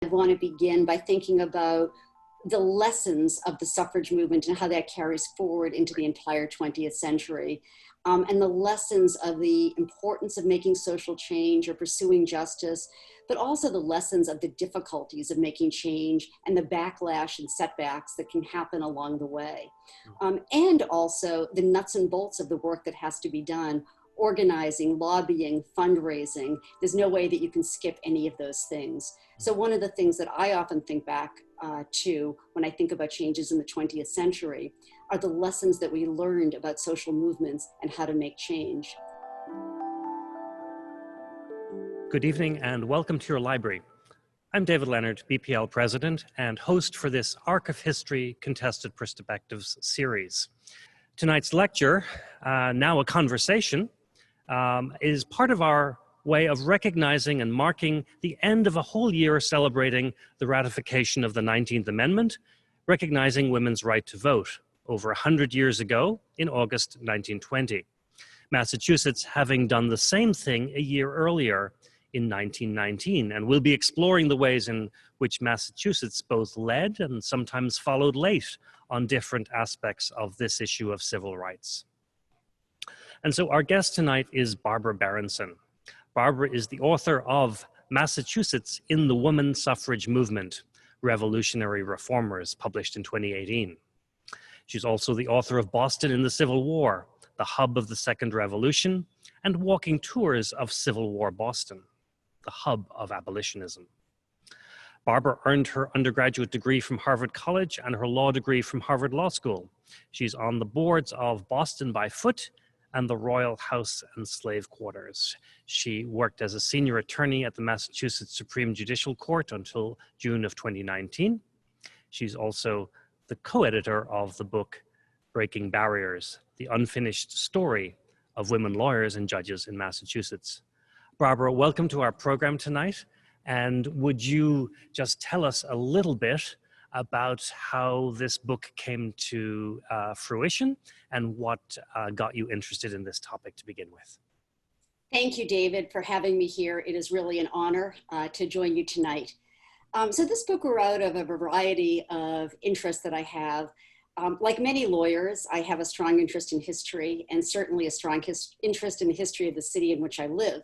I want to begin by thinking about the lessons of the suffrage movement and how that carries forward into the entire 20th century, and the lessons of the importance of making social change or pursuing justice, but also the lessons of the difficulties of making change and the backlash and setbacks that can happen along the way. And also the nuts and bolts of the work that has to be done: organizing, lobbying, fundraising. There's no way that you can skip any of those things. So one of the things that I often think back to when I think about changes in the 20th century are the lessons that we learned about social movements and how to make change. Good evening and welcome to your library. I'm David Leonard, BPL President and host for this Arc of History Contested Perspectives series. Tonight's lecture, now a conversation, is part of our way of recognizing and marking the end of a whole year celebrating the ratification of the 19th Amendment, recognizing women's right to vote over 100 years ago in August 1920. Massachusetts having done the same thing a year earlier in 1919, and we'll be exploring the ways in which Massachusetts both led and sometimes followed late on different aspects of this issue of civil rights. And so our guest tonight is Barbara Berenson. Barbara is the author of Massachusetts in the Woman Suffrage Movement, Revolutionary Reformers, published in 2018. She's also the author of Boston in the Civil War, the hub of the Second Revolution, and walking tours of Civil War Boston, the hub of abolitionism. Barbara earned her undergraduate degree from Harvard College and her law degree from Harvard Law School. She's on the boards of Boston by Foot and the Royal House and Slave Quarters. She worked as a senior attorney at the Massachusetts Supreme Judicial Court until June of 2019. She's also the co-editor of the book Breaking Barriers, the unfinished story of women lawyers and judges in Massachusetts. Barbara, welcome to our program tonight. And would you just tell us a little bit about how this book came to fruition and what got you interested in this topic to begin with? Thank you, David, for having me here. It is really an honor to join you tonight. So this book grew out of a variety of interests that I have. Like many lawyers, I have a strong interest in history and certainly a strong interest in the history of the city in which I live.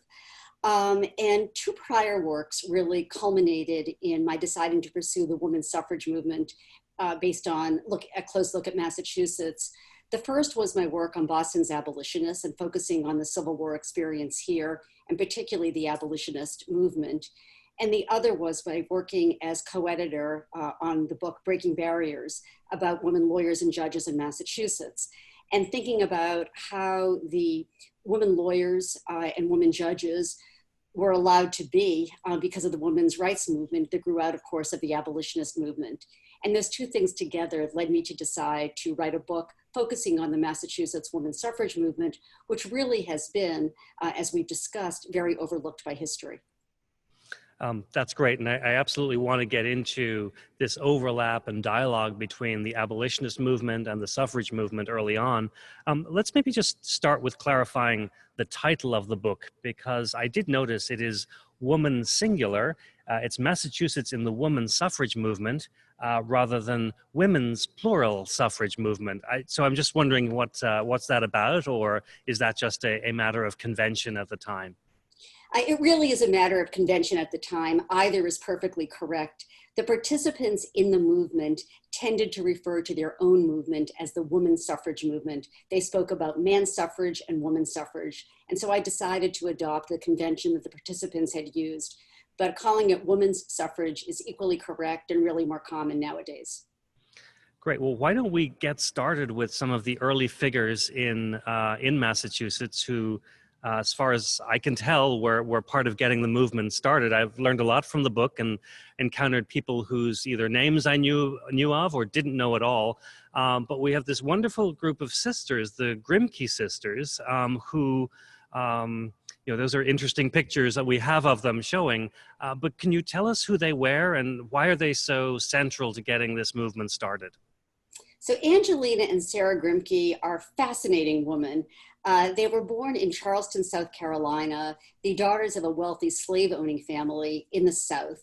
And two prior works really culminated in my deciding to pursue the women's suffrage movement based on a close look at Massachusetts. The first was my work on Boston's abolitionists and focusing on the Civil War experience here, and particularly the abolitionist movement. And the other was by working as co-editor on the book Breaking Barriers about women lawyers and judges in Massachusetts, and thinking about how the women lawyers and women judges were allowed to be because of the women's rights movement that grew out, of course, of the abolitionist movement. And those two things together led me to decide to write a book focusing on the Massachusetts women's suffrage movement, which really has been, as we've discussed, very overlooked by history. That's great, and I absolutely want to get into this overlap and dialogue between the abolitionist movement and the suffrage movement early on. Let's maybe just start with clarifying the title of the book, because I did notice it is woman singular. It's Massachusetts in the Woman Suffrage Movement rather than women's plural suffrage movement. So I'm just wondering what's that about, or is that just a matter of convention at the time? It really is a matter of convention at the time. Either is perfectly correct. The participants in the movement tended to refer to their own movement as the women's suffrage movement. They spoke about man's suffrage and women's suffrage. And so I decided to adopt the convention that the participants had used. But calling it women's suffrage is equally correct and really more common nowadays. Great. Well, why don't we get started with some of the early figures in Massachusetts who, as far as I can tell, were part of getting the movement started. I've learned a lot from the book and encountered people whose either names I knew of or didn't know at all. But we have this wonderful group of sisters, the Grimke sisters, who, those are interesting pictures that we have of them showing. But can you tell us who they were and why are they so central to getting this movement started? So Angelina and Sarah Grimke are fascinating women. They were born in Charleston, South Carolina, the daughters of a wealthy slave-owning family in the South.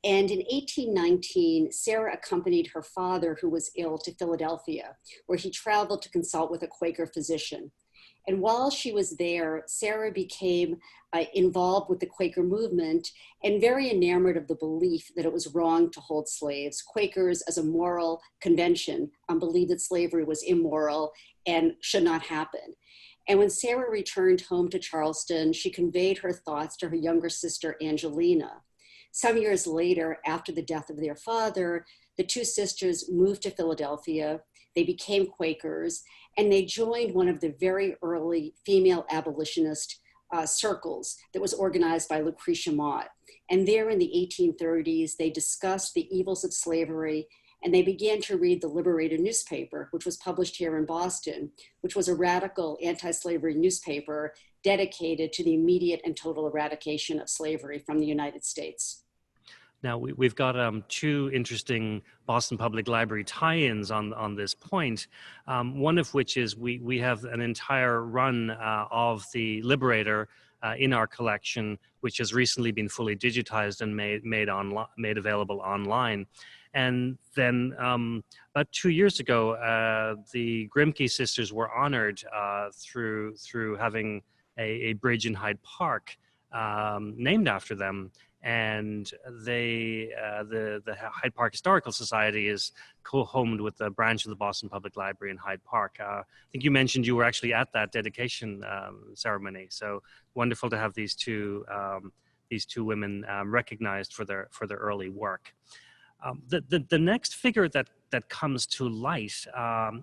And in 1819, Sarah accompanied her father, who was ill, to Philadelphia, where he traveled to consult with a Quaker physician. And while she was there, Sarah became involved with the Quaker movement and very enamored of the belief that it was wrong to hold slaves. Quakers, as a moral convention, believed that slavery was immoral and should not happen. And when Sarah returned home to Charleston, she conveyed her thoughts to her younger sister, Angelina. Some years later, after the death of their father, the two sisters moved to Philadelphia. They became Quakers, and they joined one of the very early female abolitionist circles that was organized by Lucretia Mott. And there in the 1830s, they discussed the evils of slavery, and they began to read the Liberator newspaper, which was published here in Boston, which was a radical anti-slavery newspaper dedicated to the immediate and total eradication of slavery from the United States. Now, we've got two interesting Boston Public Library tie-ins on this point, one of which is we have an entire run of the Liberator in our collection, which has recently been fully digitized and made available online. And then about 2 years ago, the Grimke sisters were honored through having a bridge in Hyde Park named after them. And the Hyde Park Historical Society is co-homed with a branch of the Boston Public Library in Hyde Park. I think you mentioned you were actually at that dedication ceremony. So wonderful to have these two women recognized for their early work. The next figure that comes to light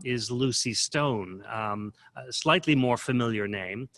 is Lucy Stone, a slightly more familiar name.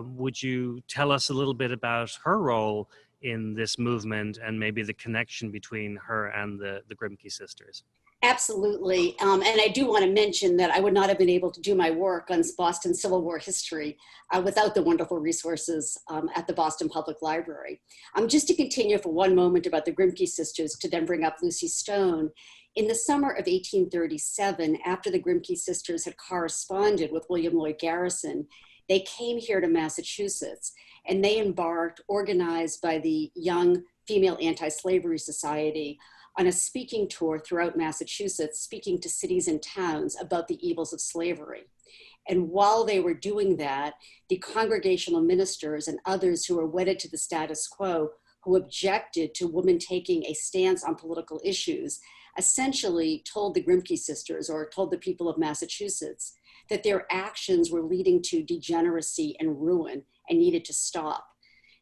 Would you tell us a little bit about her role in this movement and maybe the connection between her and the Grimke sisters? Absolutely. And I do want to mention that I would not have been able to do my work on Boston Civil War history without the wonderful resources at the Boston Public Library. Just to continue for one moment about the Grimke sisters to then bring up Lucy Stone, in the summer of 1837, after the Grimke sisters had corresponded with William Lloyd Garrison, they came here to Massachusetts, and they embarked, organized by the Young Female Anti-Slavery Society, on a speaking tour throughout Massachusetts, speaking to cities and towns about the evils of slavery. And while they were doing that, the congregational ministers and others who were wedded to the status quo, who objected to women taking a stance on political issues, essentially told the Grimke sisters, or told the people of Massachusetts, that their actions were leading to degeneracy and ruin and needed to stop.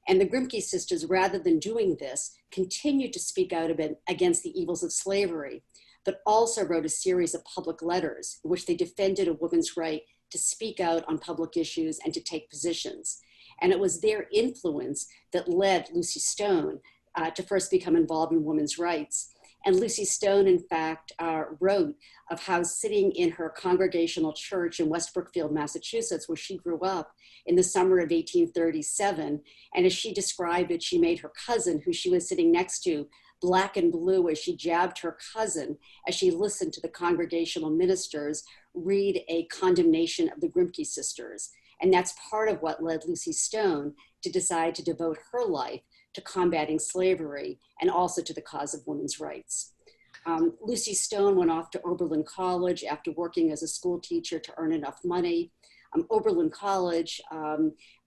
And the Grimke sisters, rather than doing this, continued to speak out against the evils of slavery, but also wrote a series of public letters in which they defended a woman's right to speak out on public issues and to take positions. And it was their influence that led Lucy Stone to first become involved in women's rights. And Lucy Stone, in fact, wrote of how sitting in her congregational church in West Brookfield, Massachusetts, where she grew up in the summer of 1837, and as she described it, she made her cousin, who she was sitting next to, black and blue as she jabbed her cousin as she listened to the congregational ministers read a condemnation of the Grimke sisters. And that's part of what led Lucy Stone to decide to devote her life to combating slavery and also to the cause of women's rights. Lucy Stone went off to Oberlin College after working as a school teacher to earn enough money. Oberlin College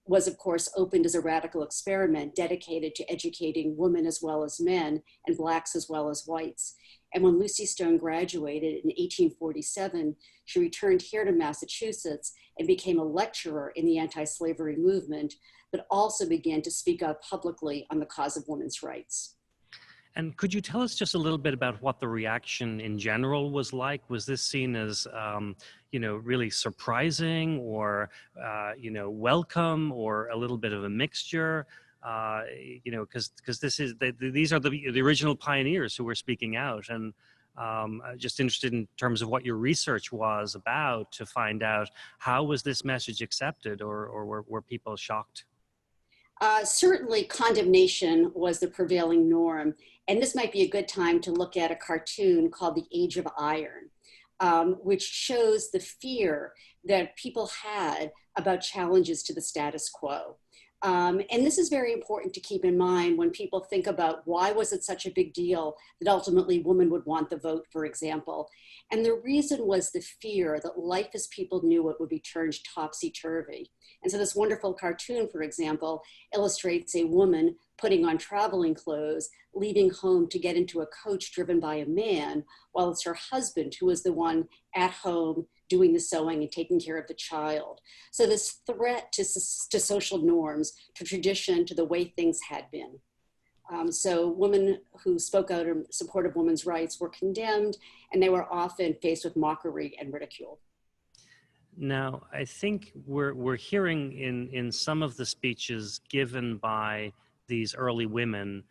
was, of course, opened as a radical experiment dedicated to educating women as well as men and Blacks as well as whites. And when Lucy Stone graduated in 1847, she returned here to Massachusetts and became a lecturer in the anti-slavery movement, but also began to speak out publicly on the cause of women's rights. And could you tell us just a little bit about what the reaction in general was like? Was this seen as, really surprising or, welcome, or a little bit of a mixture? Because these are the original pioneers who were speaking out, and just interested in terms of what your research was about to find out how was this message accepted, or were people shocked? Certainly condemnation was the prevailing norm. And this might be a good time to look at a cartoon called The Age of Iron, which shows the fear that people had about challenges to the status quo. And this is very important to keep in mind when people think about why was it such a big deal that ultimately women would want the vote, for example. And the reason was the fear that life as people knew it would be turned topsy-turvy. And so this wonderful cartoon, for example, illustrates a woman putting on traveling clothes, leaving home to get into a coach driven by a man, while it's her husband who is the one at home doing the sewing and taking care of the child. So this threat to social norms, to tradition, to the way things had been. So women who spoke out in support of women's rights were condemned, and they were often faced with mockery and ridicule. Now, I think we're hearing in some of the speeches given by these early women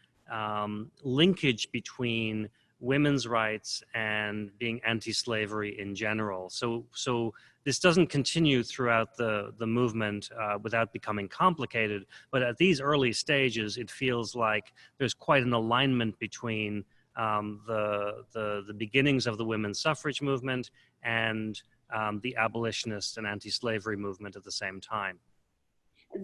linkage between women's rights and being anti-slavery in general. So this doesn't continue throughout the movement without becoming complicated, but at these early stages, it feels like there's quite an alignment between the beginnings of the women's suffrage movement and the abolitionist and anti-slavery movement at the same time.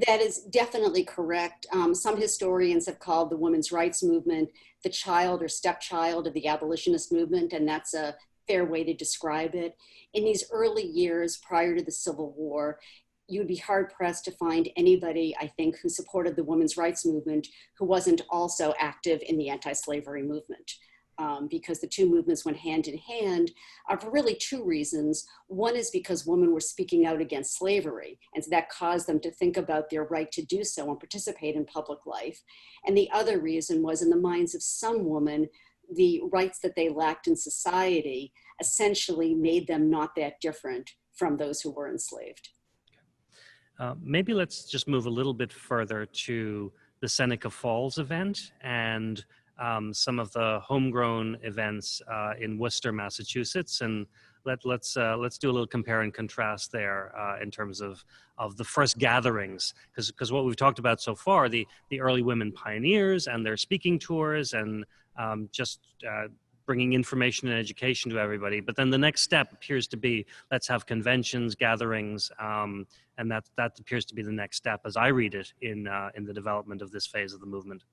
That is definitely correct. Some historians have called the women's rights movement the child or stepchild of the abolitionist movement, and that's a fair way to describe it. In these early years prior to the Civil War, you would be hard-pressed to find anybody, I think, who supported the women's rights movement who wasn't also active in the anti-slavery movement. Because the two movements went hand in hand for really two reasons. One is because women were speaking out against slavery, and so that caused them to think about their right to do so and participate in public life. And the other reason was, in the minds of some women, the rights that they lacked in society essentially made them not that different from those who were enslaved. Maybe let's just move a little bit further to the Seneca Falls event and some of the homegrown events in Worcester, Massachusetts, and let's do a little compare and contrast there in terms of the first gatherings, because what we've talked about so far, the early women pioneers and their speaking tours and just bringing information and education to everybody. But then the next step appears to be, let's have conventions, gatherings, and that appears to be the next step as I read it in the development of this phase of the movement.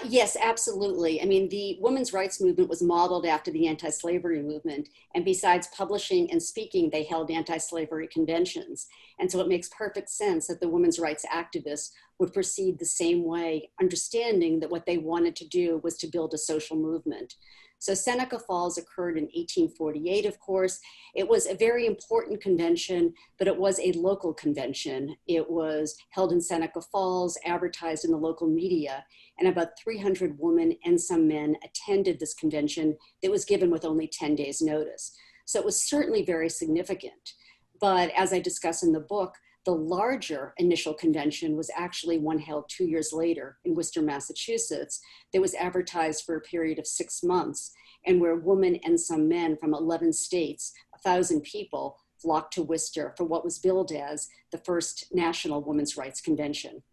Yes, absolutely. I mean, the women's rights movement was modeled after the anti-slavery movement. And besides publishing and speaking, they held anti-slavery conventions. And so it makes perfect sense that the women's rights activists would proceed the same way, understanding that what they wanted to do was to build a social movement. So Seneca Falls occurred in 1848, of course. It was a very important convention, but it was a local convention. It was held in Seneca Falls, advertised in the local media, and about 300 women and some men attended this convention that was given with only 10 days notice. So it was certainly very significant. But as I discuss in the book, the larger initial convention was actually one held 2 years later in Worcester, Massachusetts, that was advertised for a period of 6 months, and where women and some men from 11 states, 1,000 people, flocked to Worcester for what was billed as the first National Women's Rights Convention.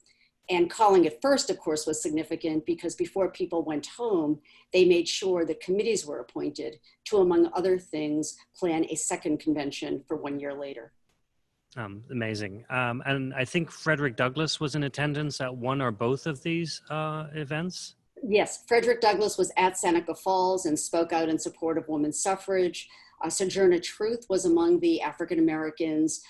And calling it first, of course, was significant because before people went home, they made sure that committees were appointed to, among other things, plan a second convention for 1 year later. Amazing. And I think Frederick Douglass was in attendance at one or both of these events. Yes, Frederick Douglass was at Seneca Falls and spoke out in support of women's suffrage. Sojourner Truth was among the African Americans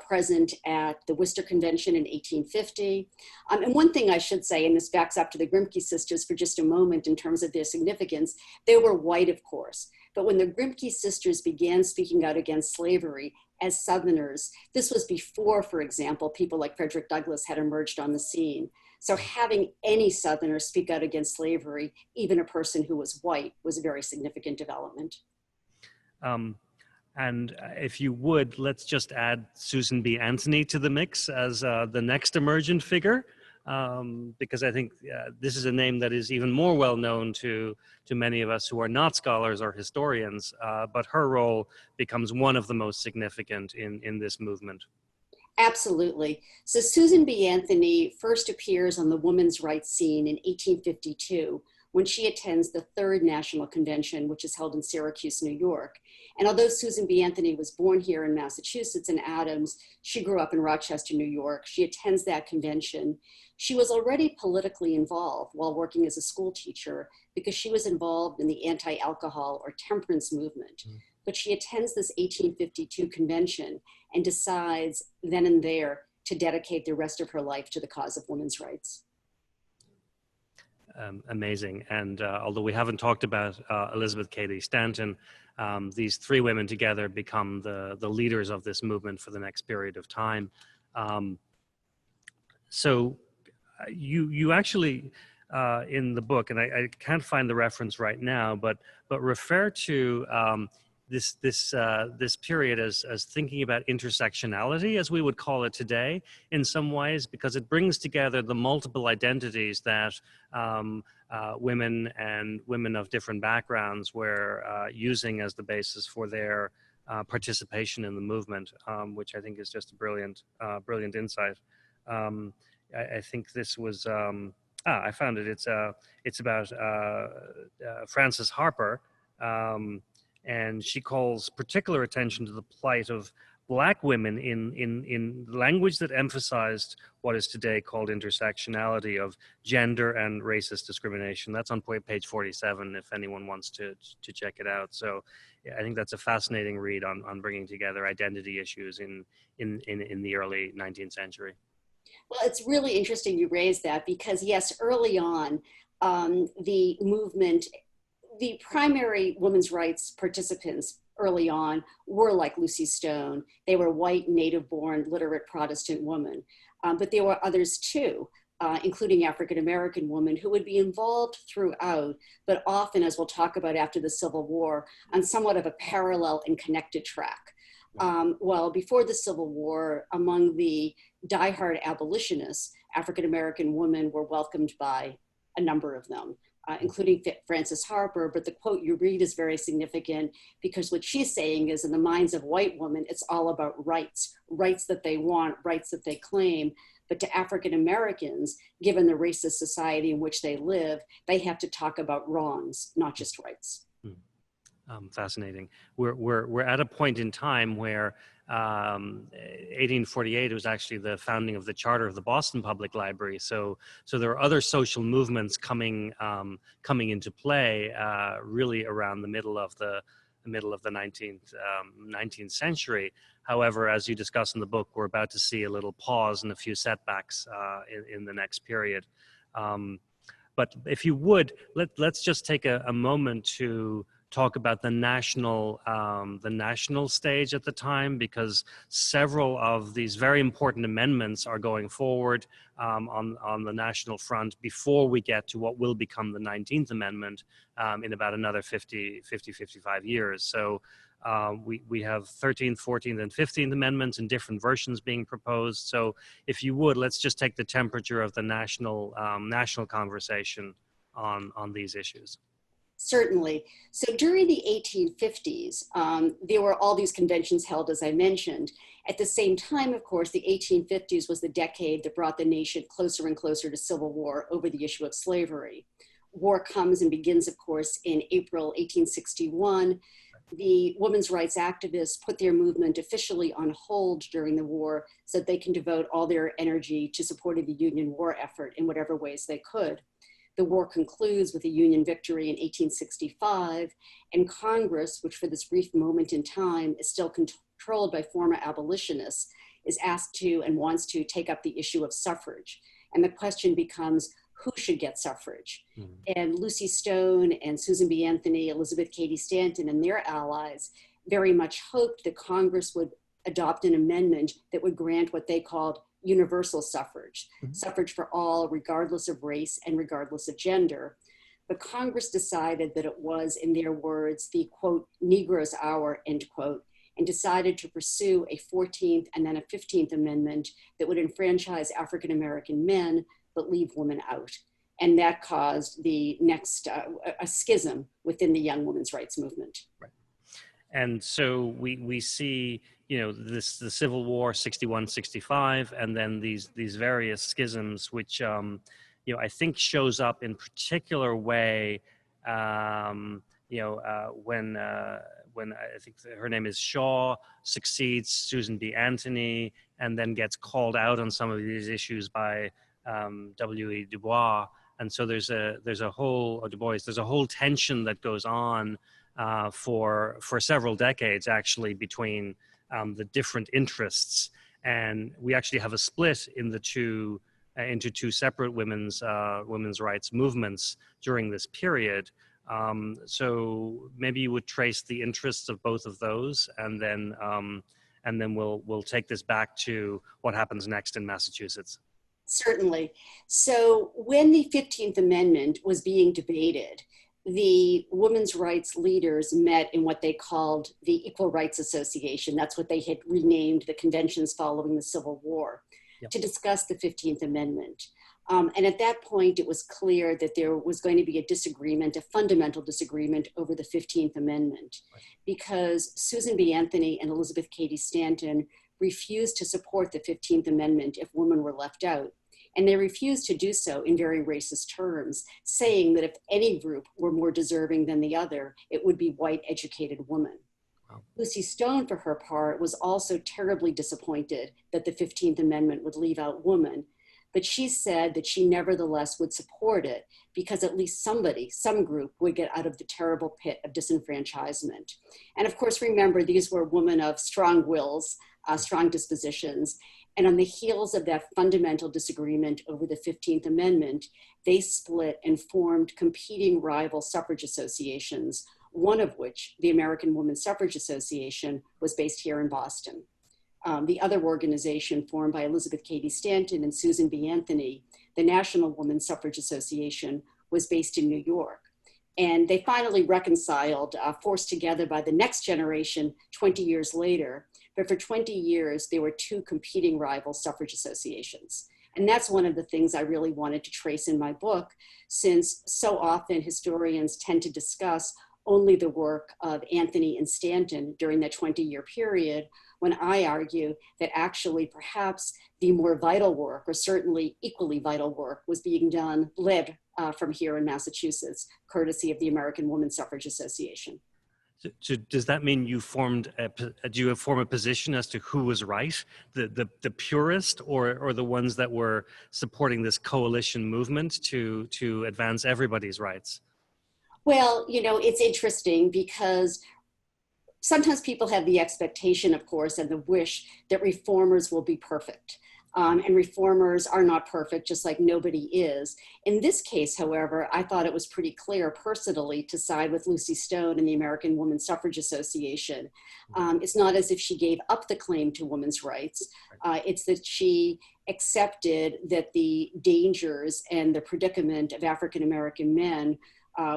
present at the Worcester Convention in 1850. And one thing I should say, and this backs up to the Grimke sisters for just a moment in terms of their significance, they were white, of course. But when the Grimke sisters began speaking out against slavery as Southerners, this was before, for example, people like Frederick Douglass had emerged on the scene. So having any Southerner speak out against slavery, even a person who was white, was a very significant development. And if you would, let's just add Susan B. Anthony to the mix as the next emergent figure, because I think this is a name that is even more well known to many of us who are not scholars or historians, but her role becomes one of the most significant in this movement. Absolutely. So Susan B. Anthony first appears on the women's rights scene in 1852 when she attends the third National Convention, which is held in Syracuse, New York. And although Susan B. Anthony was born here in Massachusetts in Adams, she grew up in Rochester, New York. She attends that convention. She was already politically involved while working as a school teacher because she was involved in the anti-alcohol or temperance movement. But she attends this 1852 convention and decides then and there to dedicate the rest of her life to the cause of women's rights. Amazing. And although we haven't talked about Elizabeth Cady Stanton, these three women together become the leaders of this movement for the next period of time. So you actually, in the book, and I can't find the reference right now, but refer to this period as thinking about intersectionality, as we would call it today, in some ways, because it brings together the multiple identities that women and women of different backgrounds were using as the basis for their participation in the movement, which I think is just a brilliant insight. I think this was I found it. It's about Frances Harper. And she calls particular attention to the plight of Black women in language that emphasized what is today called intersectionality of gender and racist discrimination. That's on page 47 if anyone wants to check it out. So I think that's a fascinating read on bringing together identity issues in the early 19th century. Well, it's really interesting you raised that because, yes, early on, the movement, the primary women's rights participants early on were like Lucy Stone. They were white, native-born, literate Protestant women. But there were others too, including African-American women who would be involved throughout, but often, as we'll talk about after the Civil War, on somewhat of a parallel and connected track. Well, before the Civil War, among the diehard abolitionists, African-American women were welcomed by a number of them, including Frances Harper. But the quote you read is very significant because what she's saying is, in the minds of white women, it's all about rights, rights that they want, rights that they claim. But to African-Americans, given the racist society in which they live, they have to talk about wrongs, not just rights. Fascinating. We're at a point in time where 1848 was actually the founding of the charter of the Boston Public Library. So there are other social movements coming into play really around the middle of the 19th century. However, as you discuss in the book, we're about to see a little pause and a few setbacks in the next period. But if you would, let's just take a moment to talk about the national stage at the time, because several of these very important amendments are going forward on the national front before we get to what will become the 19th Amendment in about another 55 years. So we have 13th, 14th, and 15th Amendments in different versions being proposed. So if you would, let's just take the temperature of the national conversation on these issues. Certainly. So during the 1850s, there were all these conventions held, as I mentioned. At the same time, of course, the 1850s was the decade that brought the nation closer and closer to civil war over the issue of slavery. War comes and begins, of course, in April 1861. The women's rights activists put their movement officially on hold during the war so that they can devote all their energy to supporting the Union war effort in whatever ways they could. The war concludes with a Union victory in 1865, and Congress, which for this brief moment in time is still controlled by former abolitionists, is asked to and wants to take up the issue of suffrage. And the question becomes, who should get suffrage? Mm-hmm. And Lucy Stone and Susan B. Anthony, Elizabeth Cady Stanton, and their allies very much hoped that Congress would adopt an amendment that would grant what they called universal suffrage, mm-hmm. suffrage for all, regardless of race and regardless of gender. But Congress decided that it was, in their words, the, quote, Negro's hour, end quote, and decided to pursue a 14th and then a 15th Amendment that would enfranchise African-American men, but leave women out. And that caused the next, a schism within the young women's rights movement. Right. And so we see, the Civil War, 61, 65, and then these various schisms, which I think shows up in particular way, when I think her name is Shaw succeeds Susan B. Anthony, and then gets called out on some of these issues by W.E. Du Bois. And so there's a whole tension that goes on for several decades actually between the different interests, and we actually have a split in the two into two separate women's rights movements during this period. So maybe you would trace the interests of both of those, and then we'll take this back to what happens next in Massachusetts. Certainly. So when the 15th Amendment was being debated, the women's rights leaders met in what they called the Equal Rights Association. That's what they had renamed the conventions following the Civil War, yep, to discuss the 15th Amendment. And at that point, it was clear that there was going to be a disagreement, a fundamental disagreement over the 15th Amendment, right, because Susan B. Anthony and Elizabeth Cady Stanton refused to support the 15th Amendment if women were left out. And they refused to do so in very racist terms, saying that if any group were more deserving than the other, it would be white educated women. Wow. Lucy Stone, for her part, was also terribly disappointed that the 15th Amendment would leave out women, but she said that she nevertheless would support it because at least some group would get out of the terrible pit of disenfranchisement. And of course, remember, these were women of strong wills, strong dispositions. And on the heels of that fundamental disagreement over the 15th Amendment, they split and formed competing rival suffrage associations, one of which, the American Women's Suffrage Association, was based here in Boston. The other organization, formed by Elizabeth Cady Stanton and Susan B. Anthony, the National Women's Suffrage Association, was based in New York. And they finally reconciled, forced together by the next generation 20 years later. But for 20 years, there were two competing rival suffrage associations. And that's one of the things I really wanted to trace in my book, since so often historians tend to discuss only the work of Anthony and Stanton during that 20-year period, when I argue that actually perhaps the more vital work, or certainly equally vital work, was being done, led from here in Massachusetts, courtesy of the American Women's Suffrage Association. So does that mean you form a position as to who was right, the purist or the ones that were supporting this coalition movement to advance everybody's rights? Well, it's interesting because sometimes people have the expectation, of course, and the wish that reformers will be perfect. And reformers are not perfect, just like nobody is. In this case, however, I thought it was pretty clear personally to side with Lucy Stone and the American Women's Suffrage Association. It's not as if she gave up the claim to women's rights. It's that she accepted that the dangers and the predicament of African-American men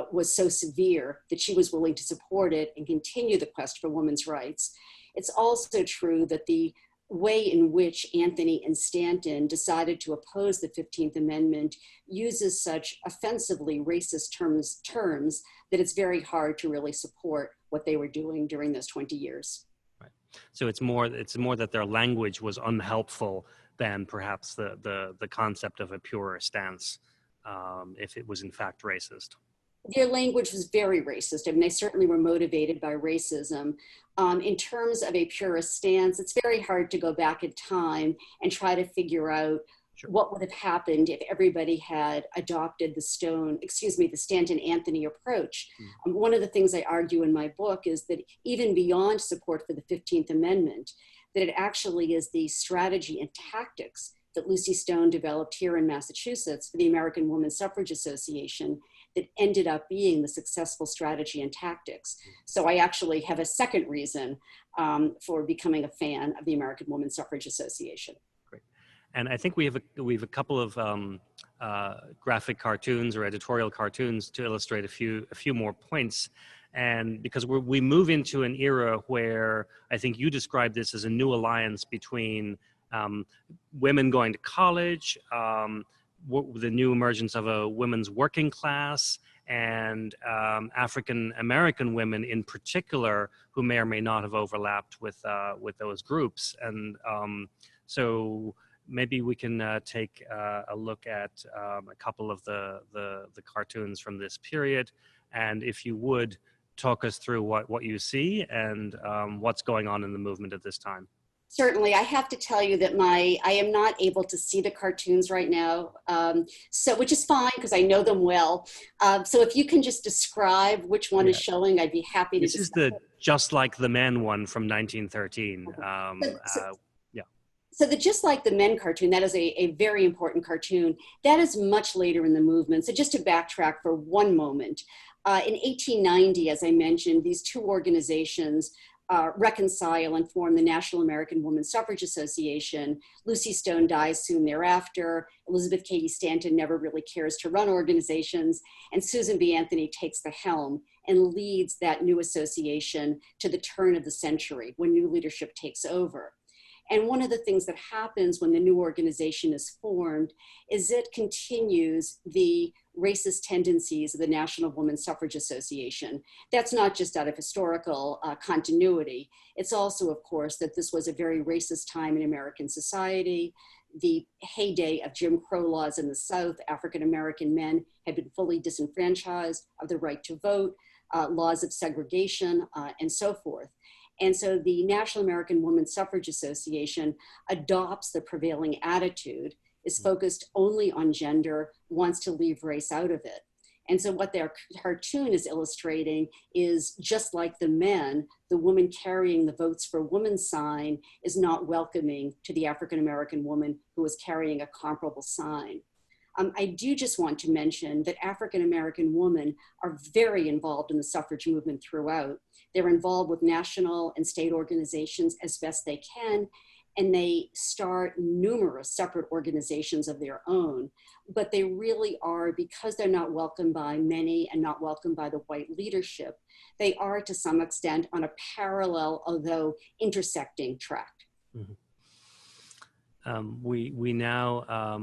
was so severe that she was willing to support it and continue the quest for women's rights. It's also true that the way in which Anthony and Stanton decided to oppose the 15th Amendment uses such offensively racist terms that it's very hard to really support what they were doing during those 20 years. Right. So it's more that their language was unhelpful than perhaps the concept of a purer stance, if it was in fact racist. Their language was very racist. I mean, they certainly were motivated by racism. In terms of a purist stance, it's very hard to go back in time and try to figure out what would have happened if everybody had adopted the Stanton-Anthony approach. One of the things I argue in my book is that even beyond support for the 15th Amendment, that it actually is the strategy and tactics that Lucy Stone developed here in Massachusetts for the American Women's Suffrage Association that ended up being the successful strategy and tactics. So I actually have a second reason for becoming a fan of the American Women's Suffrage Association. Great. And I think we have a couple of graphic cartoons or editorial cartoons to illustrate a few more points. And because we move into an era where I think you described this as a new alliance between women going to college, the new emergence of a women's working class, and African American women in particular, who may or may not have overlapped with those groups. And so maybe we can take a look at a couple of the cartoons from this period, and if you would talk us through what you see and what's going on in the movement at this time. Certainly. I have to tell you that I am not able to see the cartoons right now, which is fine because I know them well. So if you can just describe which one is showing, I'd be happy to. This is the Just Like the Men one from 1913. So the Just Like the Men cartoon, that is a very important cartoon. That is much later in the movement. So just to backtrack for one moment, in 1890, as I mentioned, these two organizations reconcile and form the National American Woman Suffrage Association. Lucy Stone dies soon thereafter. Elizabeth Cady Stanton never really cares to run organizations. And Susan B. Anthony takes the helm and leads that new association to the turn of the century when new leadership takes over. And one of the things that happens when the new organization is formed is it continues the racist tendencies of the National Woman Suffrage Association. That's not just out of historical continuity. It's also, of course, that this was a very racist time in American society. The heyday of Jim Crow laws in the South, African-American men had been fully disenfranchised of the right to vote, laws of segregation, and so forth. And so the National American Woman Suffrage Association adopts the prevailing attitude, is focused only on gender, wants to leave race out of it. And so what their cartoon is illustrating is just like the men, the woman carrying the Votes for Women sign is not welcoming to the African-American woman who is carrying a comparable sign. I do just want to mention that African-American women are very involved in the suffrage movement throughout. They're involved with national and state organizations as best they can, and they start numerous separate organizations of their own. But they really are, because they're not welcomed by many and not welcomed by the white leadership, they are to some extent on a parallel, although intersecting track. Mm-hmm. We now,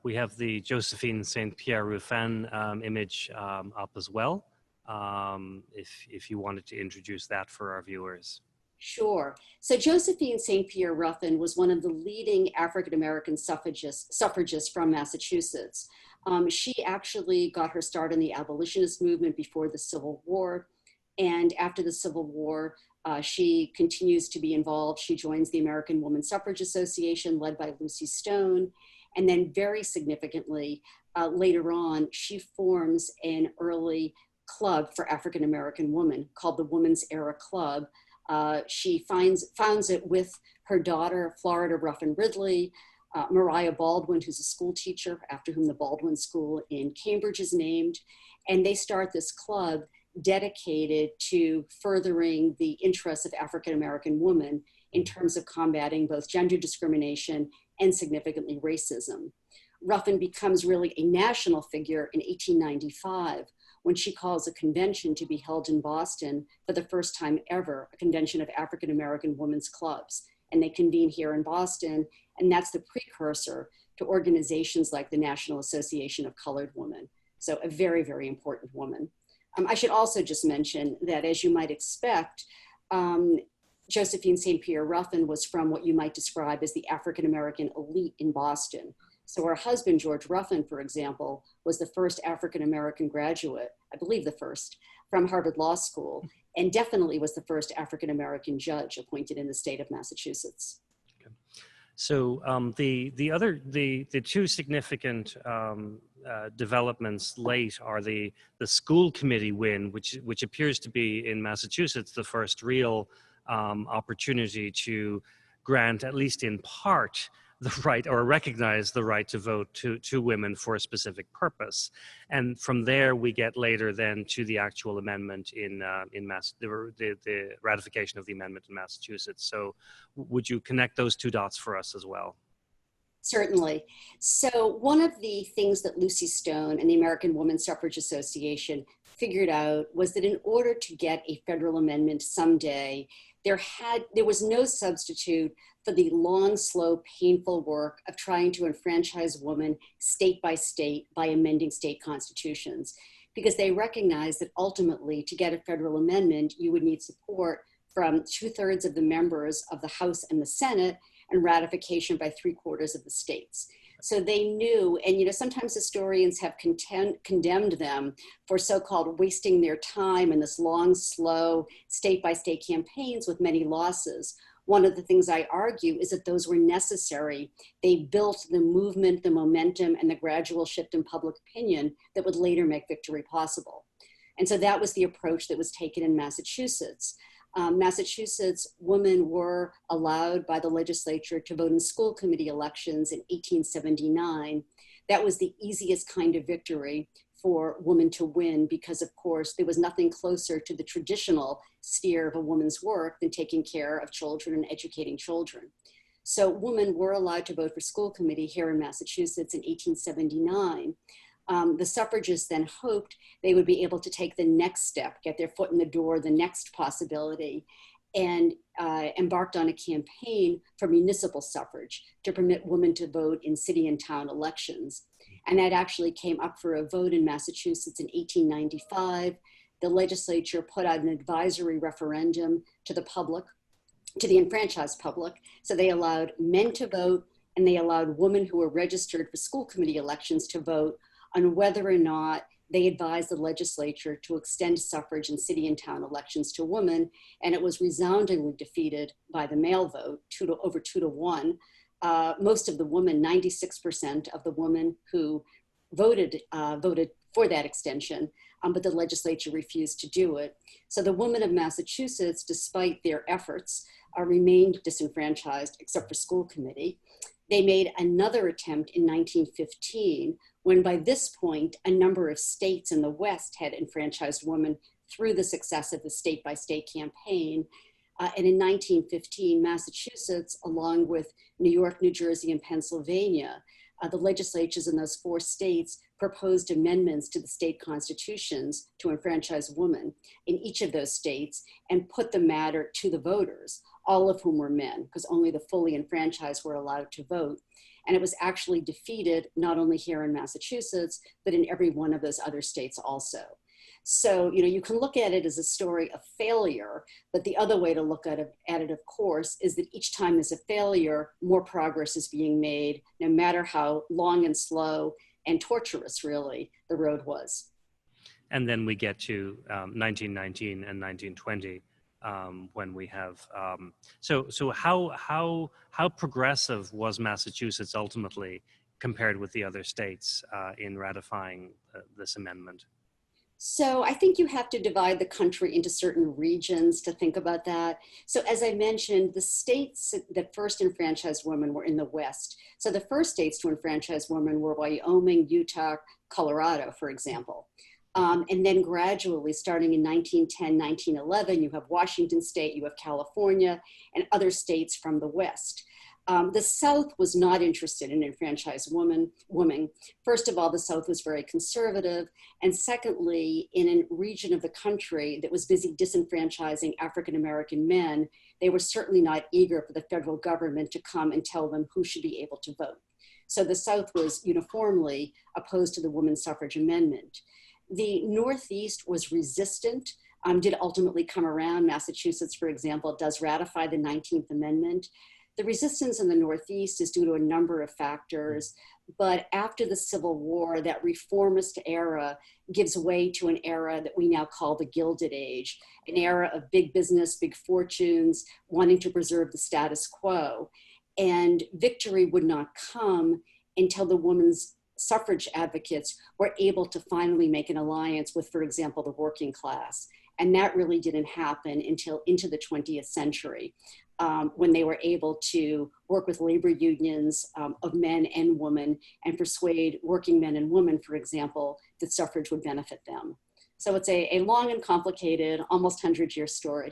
we have the Josephine St. Pierre Ruffin image up as well, if you wanted to introduce that for our viewers. Sure. So Josephine St. Pierre Ruffin was one of the leading African-American suffragists from Massachusetts. She actually got her start in the abolitionist movement before the Civil War. And after the Civil War, she continues to be involved. She joins the American Woman Suffrage Association led by Lucy Stone. And then very significantly, later on, she forms an early club for African-American women called the Women's Era Club. She founds it with her daughter, Florida Ruffin Ridley, Mariah Baldwin, who's a school teacher after whom the Baldwin School in Cambridge is named. And they start this club dedicated to furthering the interests of African-American women in terms of combating both gender discrimination and significantly racism. Ruffin becomes really a national figure in 1895 when she calls a convention to be held in Boston for the first time ever, a convention of African-American women's clubs. And they convene here in Boston, and that's the precursor to organizations like the National Association of Colored Women. So a very, very important woman. I should also just mention that, as you might expect, Josephine St. Pierre Ruffin was from what you might describe as the African-American elite in Boston. So her husband, George Ruffin, for example, was the first African-American graduate, I believe the first, from Harvard Law School, and definitely was the first African-American judge appointed in the state of Massachusetts. Okay. So the two significant developments late are the school committee win, which appears to be in Massachusetts the first real opportunity to grant, at least in part, the right or recognize the right to vote to women for a specific purpose. And from there we get later then to the actual amendment the ratification of the amendment in Massachusetts. So would you connect those two dots for us as well? Certainly. So one of the things that Lucy Stone and the American Woman Suffrage Association figured out was that in order to get a federal amendment someday, there was no substitute for the long, slow, painful work of trying to enfranchise women state by amending state constitutions, because they recognized that ultimately to get a federal amendment, you would need support from 2/3 of the members of the House and the Senate, and ratification by 3/4 of the states. So they knew, and sometimes historians have condemned them for so-called wasting their time in this long, slow, state-by-state campaigns with many losses. One of the things I argue is that those were necessary. They built the movement, the momentum, and the gradual shift in public opinion that would later make victory possible. And so that was the approach that was taken in Massachusetts. Massachusetts, women were allowed by the legislature to vote in school committee elections in 1879. That was the easiest kind of victory for women to win because, of course, there was nothing closer to the traditional sphere of a woman's work than taking care of children and educating children. So women were allowed to vote for school committee here in Massachusetts in 1879. The suffragists then hoped they would be able to take the next step, get their foot in the door, the next possibility, and embarked on a campaign for municipal suffrage to permit women to vote in city and town elections. And that actually came up for a vote in Massachusetts in 1895. The legislature put out an advisory referendum to the public, to the enfranchised public. So they allowed men to vote, and they allowed women who were registered for school committee elections to vote on whether or not they advised the legislature to extend suffrage in city and town elections to women, and it was resoundingly defeated by the male vote, over 2-1. Most of the women, 96% of the women who voted for that extension, but the legislature refused to do it. So the women of Massachusetts, despite their efforts, remained disenfranchised except for school committee. They made another attempt in 1915, when by this point, a number of states in the West had enfranchised women through the success of the state-by-state campaign. And in 1915, Massachusetts, along with New York, New Jersey, and Pennsylvania, the legislatures in those 4 states proposed amendments to the state constitutions to enfranchise women in each of those states and put the matter to the voters, all of whom were men, because only the fully enfranchised were allowed to vote. And it was actually defeated not only here in Massachusetts, but in every one of those other states also. So, you can look at it as a story of failure, but the other way to look at it, of course, is that each time there's a failure, more progress is being made, no matter how long and slow and torturous, really, the road was. And then we get to 1919 and 1920. When we have so how progressive was Massachusetts ultimately compared with the other states in ratifying this amendment? So I think you have to divide the country into certain regions to think about that. So as I mentioned, the states that first enfranchised women were in the West. So the first states to enfranchise women were Wyoming, Utah, Colorado, for example. And then gradually, starting in 1910, 1911, you have Washington State, you have California, and other states from the West. The South was not interested in enfranchised women. First of all, the South was very conservative. And secondly, in a region of the country that was busy disenfranchising African-American men, they were certainly not eager for the federal government to come and tell them who should be able to vote. So the South was uniformly opposed to the women's suffrage amendment. The Northeast was resistant, did ultimately come around. Massachusetts, for example, does ratify the 19th Amendment. The resistance in the Northeast is due to a number of factors, but after the Civil War, that reformist era gives way to an era that we now call the Gilded Age, an era of big business, big fortunes, wanting to preserve the status quo. And victory would not come until the women's suffrage advocates were able to finally make an alliance with, for example, the working class. And that really didn't happen until into the 20th century, when they were able to work with labor unions of men and women and persuade working men and women, for example, that suffrage would benefit them. So it's a long and complicated, almost 100-year story.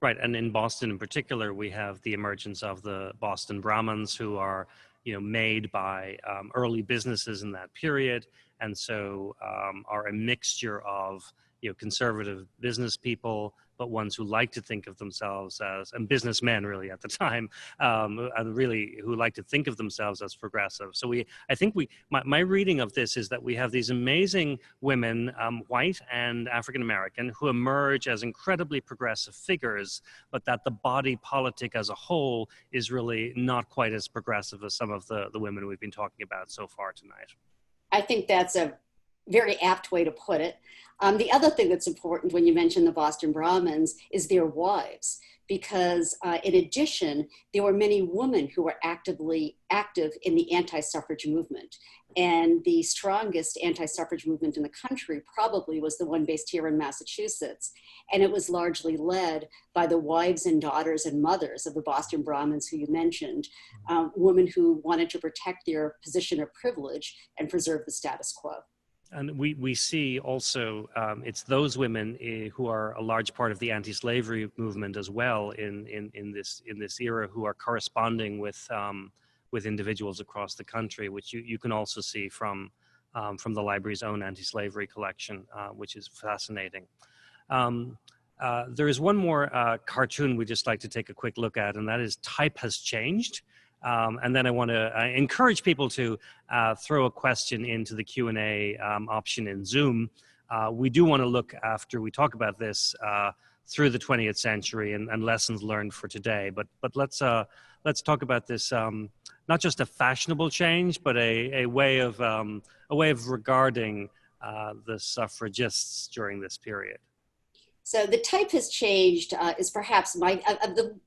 Right, and in Boston in particular, we have the emergence of the Boston Brahmins, who are made by early businesses in that period, and so are a mixture of conservative business people, but ones who like to think of themselves as, and businessmen really at the time, and really who like to think of themselves as progressive. So I think my reading of this is that we have these amazing women, white and African-American, who emerge as incredibly progressive figures, but that the body politic as a whole is really not quite as progressive as some of the women we've been talking about so far tonight. I think that's a very apt way to put it. The other thing that's important when you mention the Boston Brahmins is their wives, because in addition, there were many women who were active in the anti-suffrage movement. And the strongest anti-suffrage movement in the country probably was the one based here in Massachusetts. And it was largely led by the wives and daughters and mothers of the Boston Brahmins who you mentioned, women who wanted to protect their position of privilege and preserve the status quo. And we see also it's those women who are a large part of the anti-slavery movement as well in this era, who are corresponding with individuals across the country, which you can also see from the library's own anti-slavery collection, which is fascinating. There is one more cartoon we'd just like to take a quick look at, and that is Type Has Changed. And then I want to encourage people to throw a question into the Q&A option in Zoom. We do want to look, after we talk about this, through the 20th century and lessons learned for today. But let's talk about this, not just a fashionable change, but a way of regarding the suffragists during this period. So the type has changed is perhaps of the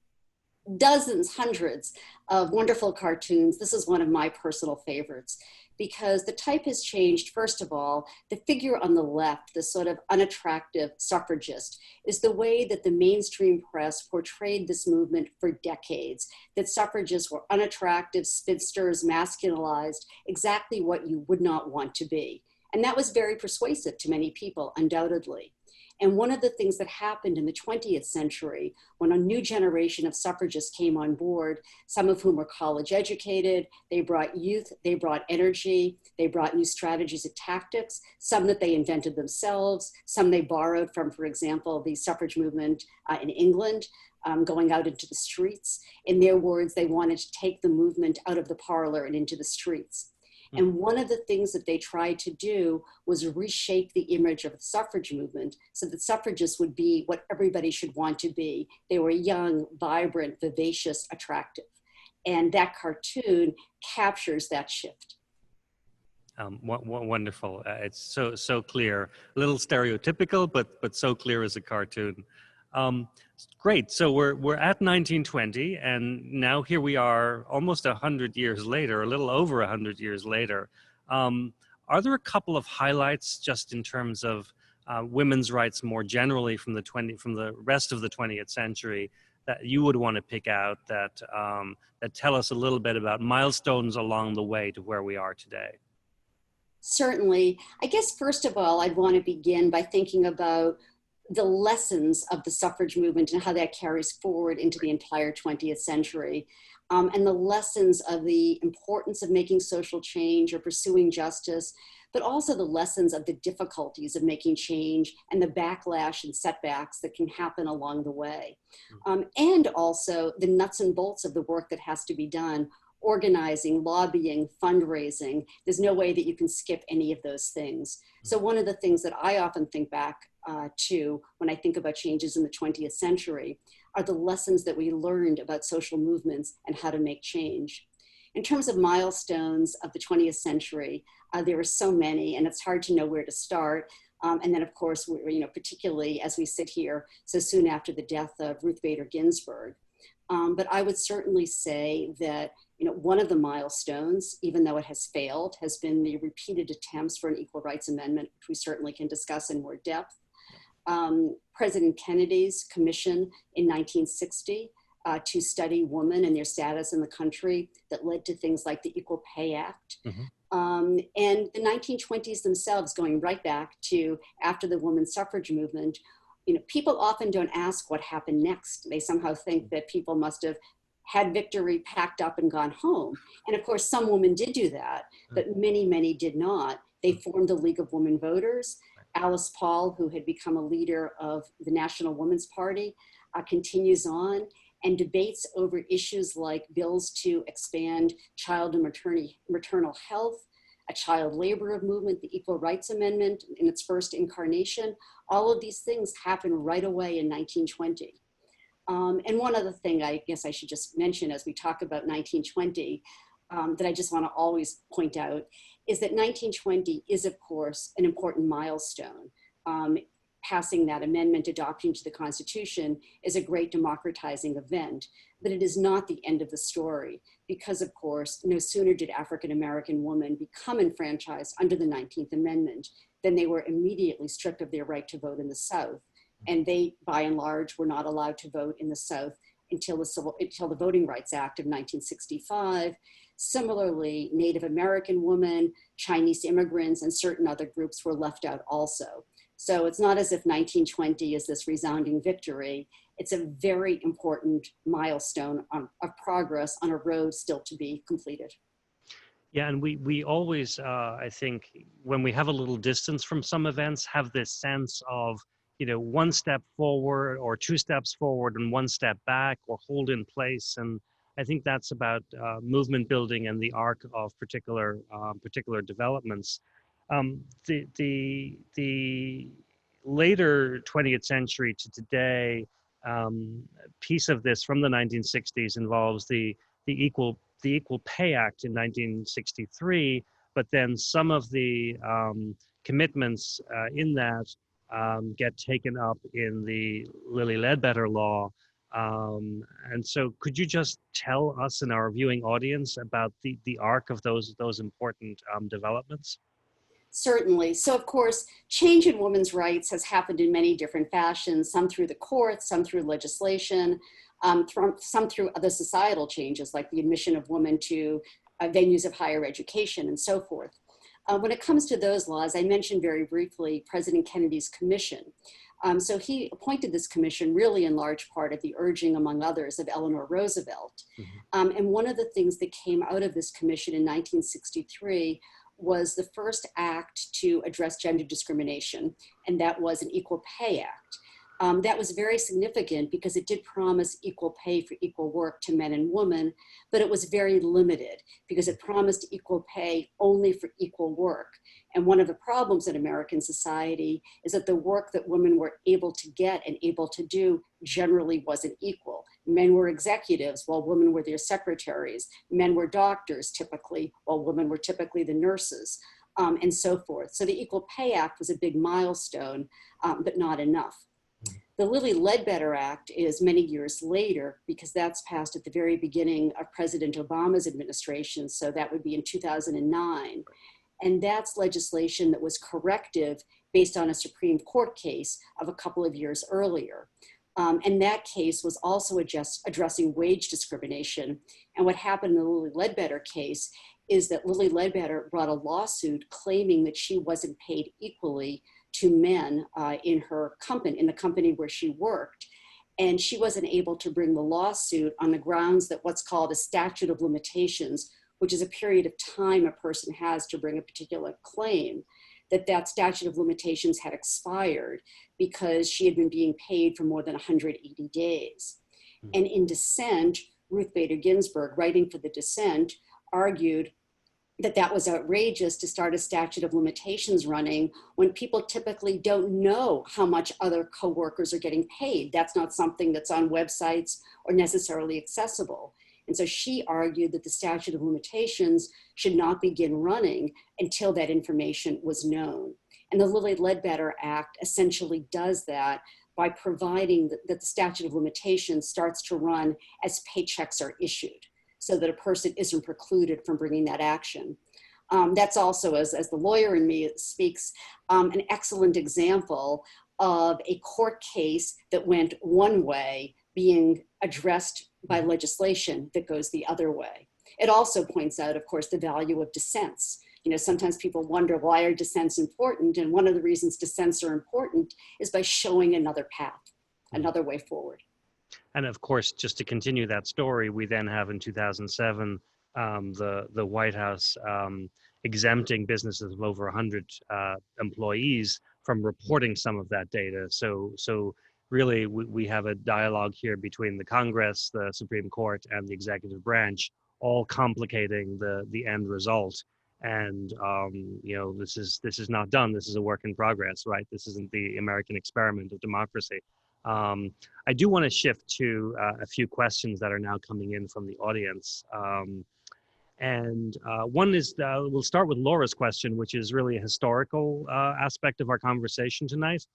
dozens, hundreds of wonderful cartoons. This is one of my personal favorites, because the type has changed. First of all, the figure on the left, the sort of unattractive suffragist, is the way that the mainstream press portrayed this movement for decades, that suffragists were unattractive, spinsters, masculinized, exactly what you would not want to be. And that was very persuasive to many people, undoubtedly. And one of the things that happened in the 20th century, when a new generation of suffragists came on board, some of whom were college educated, they brought youth, they brought energy, they brought new strategies and tactics, some that they invented themselves, some they borrowed from, for example, the suffrage movement in England, going out into the streets. In their words, they wanted to take the movement out of the parlor and into the streets. And one of the things that they tried to do was reshape the image of the suffrage movement so that suffragists would be what everybody should want to be. They were young, vibrant, vivacious, attractive. And that cartoon captures that shift. Wonderful. It's so clear. A little stereotypical, but so clear as a cartoon. Great. So we're at 1920, and now here we are, almost 100 years later, a little over 100 years later. Are there a couple of highlights just in terms of women's rights more generally from the rest of the 20th century that you would want to pick out that tell us a little bit about milestones along the way to where we are today? Certainly. I guess first of all, I'd want to begin by thinking about the lessons of the suffrage movement and how that carries forward into the entire 20th century, and the lessons of the importance of making social change or pursuing justice, but also the lessons of the difficulties of making change and the backlash and setbacks that can happen along the way. And also the nuts and bolts of the work that has to be done: organizing, lobbying, fundraising. There's no way that you can skip any of those things. So one of the things that I often think back to when I think about changes in the 20th century are the lessons that we learned about social movements and how to make change. In terms of milestones of the 20th century, there are so many, and it's hard to know where to start. And then, of course, particularly as we sit here so soon after the death of Ruth Bader Ginsburg. But I would certainly say that one of the milestones, even though it has failed, has been the repeated attempts for an equal rights amendment, which we certainly can discuss in more depth. President Kennedy's commission in 1960 to study women and their status in the country that led to things like the Equal Pay Act. And the 1920s themselves, going right back to after the women's suffrage movement. People often don't ask what happened next. They somehow think that people must have had victory, packed up, and gone home. And of course, some women did do that, but many, many did not. They formed the League of Women Voters, Alice Paul, who had become a leader of the National Woman's Party, continues on and debates over issues like bills to expand child and maternal health, a child labor movement, the Equal Rights Amendment in its first incarnation. All of these things happen right away in 1920. And one other thing I guess I should just mention as we talk about 1920 that I just want to always point out is that 1920 is, of course, an important milestone. Passing that amendment, adopting to the Constitution, is a great democratizing event, but it is not the end of the story because, of course, no sooner did African-American women become enfranchised under the 19th Amendment than they were immediately stripped of their right to vote in the South. And they, by and large, were not allowed to vote in the South until the Voting Rights Act of 1965. Similarly, Native American women, Chinese immigrants, and certain other groups were left out also. So it's not as if 1920 is this resounding victory. It's a very important milestone of progress on a road still to be completed. Yeah, and we always, I think, when we have a little distance from some events, have this sense of, you know, one step forward or two steps forward and one step back or hold in place. And I think that's about movement building and the arc of particular developments. The later 20th century to today piece of this from the 1960s involves the Equal Pay Act in 1963, but then some of the commitments in that get taken up in the Lilly Ledbetter law. And so could you just tell us and our viewing audience about the arc of those important developments? Certainly. So, of course, change in women's rights has happened in many different fashions, some through the courts, some through legislation, some through other societal changes like the admission of women to venues of higher education and so forth. When it comes to those laws, I mentioned very briefly President Kennedy's commission. So he appointed this commission really in large part at the urging, among others, of Eleanor Roosevelt. And one of the things that came out of this commission in 1963 was the first act to address gender discrimination, and that was an Equal Pay Act. That was very significant because it did promise equal pay for equal work to men and women, but it was very limited because it promised equal pay only for equal work. And one of the problems in American society is that the work that women were able to get and able to do generally wasn't equal. Men were executives while women were their secretaries. Men were doctors typically, while women were typically the nurses, and so forth. So the Equal Pay Act was a big milestone, but not enough. The Lilly Ledbetter Act is many years later because that's passed at the very beginning of President Obama's administration. So that would be in 2009. And that's legislation that was corrective based on a Supreme Court case of a couple of years earlier. And that case was also addressing wage discrimination. And what happened in the Lilly Ledbetter case is that Lilly Ledbetter brought a lawsuit claiming that she wasn't paid equally to men in the company where she worked. And she wasn't able to bring the lawsuit on the grounds that what's called a statute of limitations, which is a period of time a person has to bring a particular claim, that statute of limitations had expired because she had been being paid for more than 180 days. And in dissent, Ruth Bader Ginsburg, writing for the dissent, argued that was outrageous to start a statute of limitations running when people typically don't know how much other coworkers are getting paid. That's not something that's on websites or necessarily accessible. And so she argued that the statute of limitations should not begin running until that information was known. And the Lilly Ledbetter Act essentially does that by providing that the statute of limitations starts to run as paychecks are issued, so that a person isn't precluded from bringing that action. That's also, as the lawyer in me speaks, an excellent example of a court case that went one way being addressed by legislation that goes the other way. It also points out, of course, the value of dissents. You know, sometimes people wonder, why are dissents important? And one of the reasons dissents are important is by showing another path, another way forward. And of course, just to continue that story, we then have in 2007, the White House exempting businesses of over 100 employees from reporting some of that data. So really, we have a dialogue here between the Congress, the Supreme Court, and the executive branch, all complicating the end result. And this is not done. This is a work in progress, right? This isn't the American experiment of democracy. I do want to shift to a few questions that are now coming in from the audience. One is, we'll start with Laura's question, which is really a historical aspect of our conversation tonight.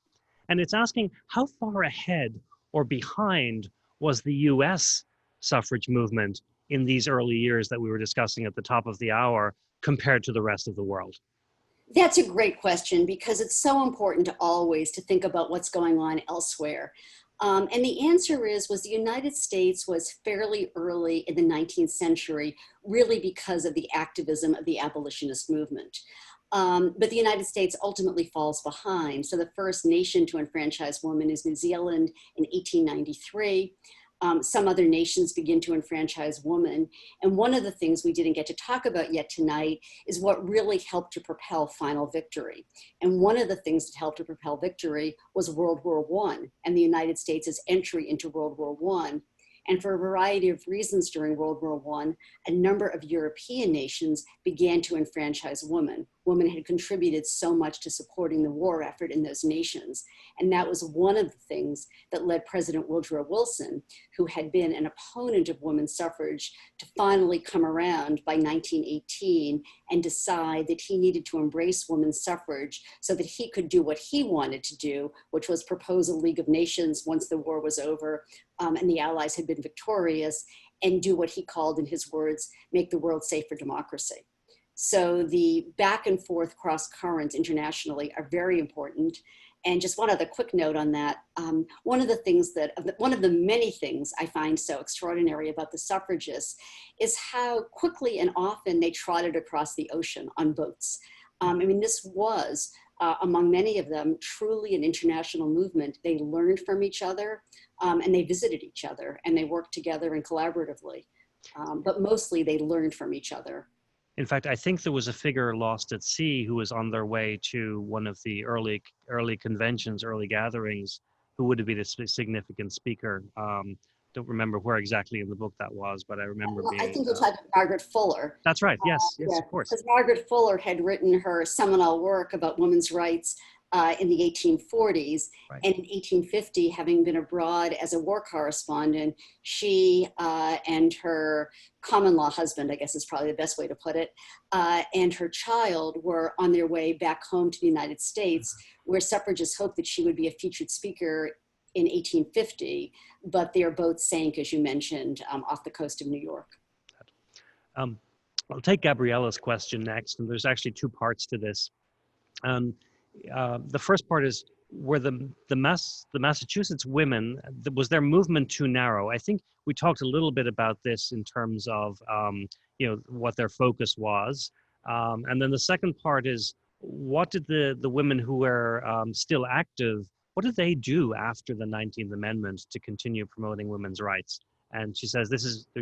And it's asking, how far ahead or behind was the US suffrage movement in these early years that we were discussing at the top of the hour compared to the rest of the world? That's a great question, because it's so important to always to think about what's going on elsewhere. And the answer was the United States was fairly early in the 19th century, really because of the activism of the abolitionist movement. But the United States ultimately falls behind. So the first nation to enfranchise women is New Zealand in 1893. Some other nations begin to enfranchise women. And one of the things we didn't get to talk about yet tonight is what really helped to propel final victory. And one of the things that helped to propel victory was World War I and the United States' entry into World War I. And for a variety of reasons during World War I, a number of European nations began to enfranchise women. Women had contributed so much to supporting the war effort in those nations. And that was one of the things that led President Woodrow Wilson, who had been an opponent of women's suffrage, to finally come around by 1918 and decide that he needed to embrace women's suffrage so that he could do what he wanted to do, which was propose a League of Nations once the war was over and the Allies had been victorious, and do what he called, in his words, make the world safe for democracy. So the back and forth cross currents internationally are very important. And just one other quick note on that, one of the many things I find so extraordinary about the suffragists is how quickly and often they trotted across the ocean on boats. I mean, this was, among many of them, truly an international movement. They learned from each other and they visited each other and they worked together and collaboratively. But mostly they learned from each other. In fact, I think there was a figure lost at sea who was on their way to one of the early conventions, early gatherings, who would have been a significant speaker. Don't remember where exactly in the book that was, but I remember being. I think you're talking about Margaret Fuller. That's right. Yes, yes, Yeah, of course. because Margaret Fuller had written her seminal work about women's rights in the 1840s. Right. And in 1850, having been abroad as a war correspondent, she and her common law husband, I guess is probably the best way to put it, and her child were on their way back home to the United States, where suffragists hoped that she would be a featured speaker in 1850, but their boat sank, as you mentioned, off the coast of New York. I'll take Gabriella's question next, and there's actually two parts to this. The first part is, were the Massachusetts women, was their movement too narrow? I think we talked a little bit about this in terms of what their focus was. And then the second part is, what did the women who were still active, what did they do after the 19th Amendment to continue promoting women's rights? And she says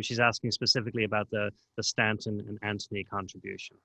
she's asking specifically about the Stanton and Anthony contribution.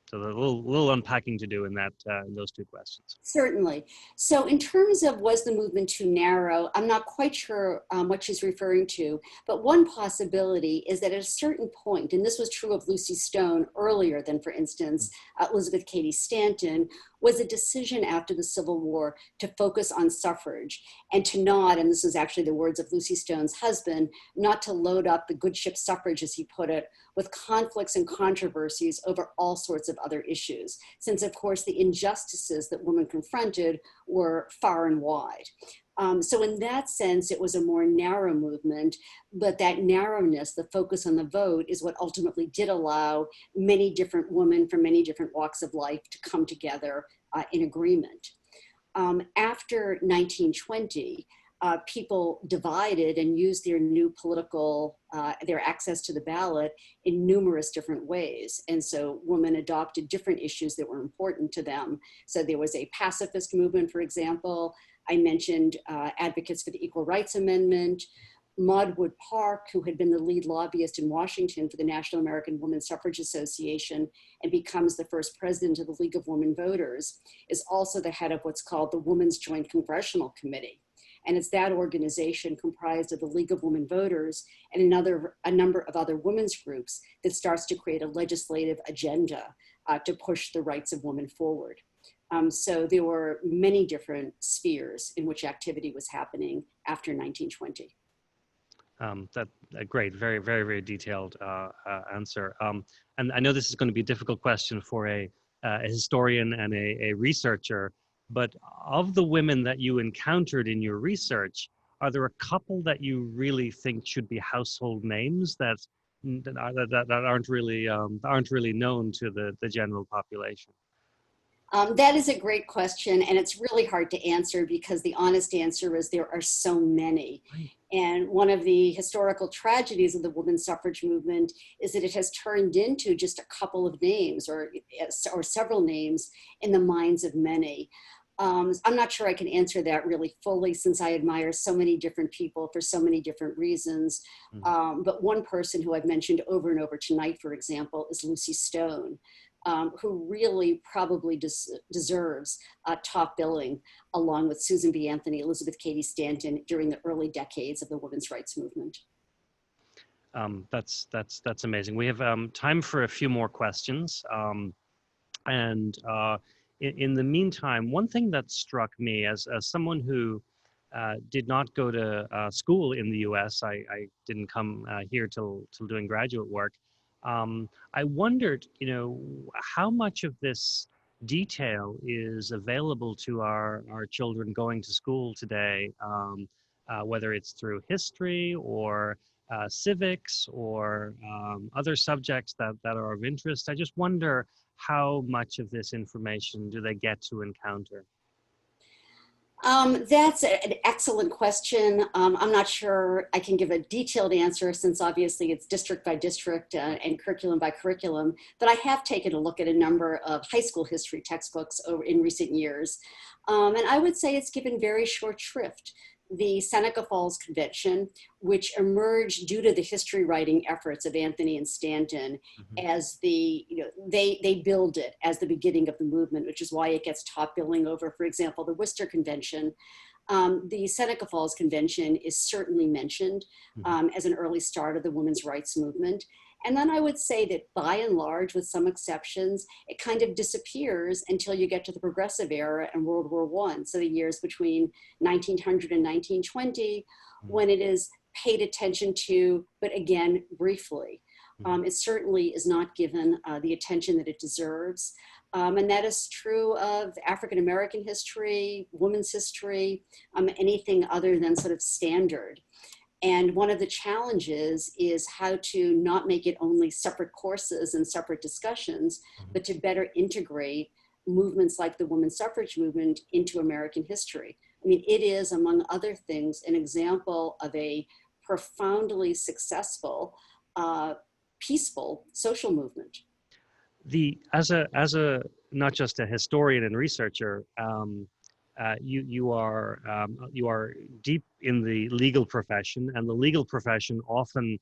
So there's a little unpacking to do in that in those two questions. Certainly. So in terms of was the movement too narrow, I'm not quite sure what she's referring to, but one possibility is that at a certain point, and this was true of Lucy Stone earlier than, for instance, Elizabeth Cady Stanton, was a decision after the Civil War to focus on suffrage and to not, and this is actually the words of Lucy Stone's husband, not to load up the good ship suffrage, as he put it, with conflicts and controversies over all sorts of other issues, since of course the injustices that women confronted were far and wide. So in that sense, it was a more narrow movement, but that narrowness, the focus on the vote, is what ultimately did allow many different women from many different walks of life to come together in agreement. After 1920, people divided and used their new political, their access to the ballot in numerous different ways. And so women adopted different issues that were important to them. So there was a pacifist movement, for example. I mentioned advocates for the Equal Rights Amendment. Maud Wood Park, who had been the lead lobbyist in Washington for the National American Women's Suffrage Association and becomes the first president of the League of Women Voters, is also the head of what's called the Women's Joint Congressional Committee. And it's that organization comprised of the League of Women Voters and a number of other women's groups that starts to create a legislative agenda to push the rights of women forward. So there were many different spheres in which activity was happening after 1920. That great, very, very, very detailed answer. And I know this is going to be a difficult question for a historian and a researcher, but of the women that you encountered in your research, are there a couple that you really think should be household names that aren't really known to the general population? That is a great question, and it's really hard to answer because the honest answer is there are so many. Right. And one of the historical tragedies of the women's suffrage movement is that it has turned into just a couple of names or several names in the minds of many. I'm not sure I can answer that really fully since I admire so many different people for so many different reasons. But one person who I've mentioned over and over tonight, for example, is Lucy Stone. Who really probably deserves top billing along with Susan B. Anthony, Elizabeth Cady Stanton during the early decades of the women's rights movement. That's amazing. We have time for a few more questions. In the meantime, one thing that struck me as someone who did not go to school in the US, I didn't come here till doing graduate work. I wondered, how much of this detail is available to our children going to school today, whether it's through history or civics or other subjects that are of interest. I just wonder how much of this information do they get to encounter? That's an excellent question. I'm not sure I can give a detailed answer since obviously it's district by district and curriculum by curriculum, but I have taken a look at a number of high school history textbooks in recent years. And I would say it's given very short shrift. The Seneca Falls Convention, which emerged due to the history writing efforts of Anthony and Stanton, as they billed it as the beginning of the movement, which is why it gets top billing over, for example, the Worcester Convention. The Seneca Falls Convention is certainly mentioned as an early start of the women's rights movement. And then I would say that by and large, with some exceptions, it kind of disappears until you get to the Progressive Era and World War I. So the years between 1900 and 1920, when it is paid attention to, but again, briefly. It certainly is not given the attention that it deserves. And that is true of African-American history, women's history, anything other than sort of standard. And one of the challenges is how to not make it only separate courses and separate discussions, but to better integrate movements like the women's suffrage movement into American history. I mean, it is, among other things, an example of a profoundly successful, peaceful social movement. As a not just a historian and researcher, you are deep in the legal profession, and the legal profession often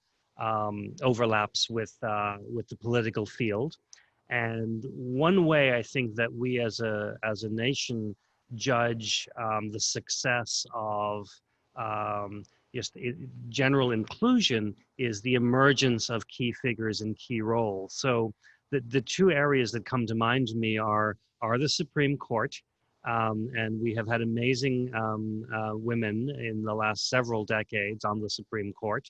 overlaps with the political field. And one way I think that we as a nation judge the success of just general inclusion is the emergence of key figures in key roles. So the two areas that come to mind to me are the Supreme Court. And we have had amazing women in the last several decades on the Supreme Court,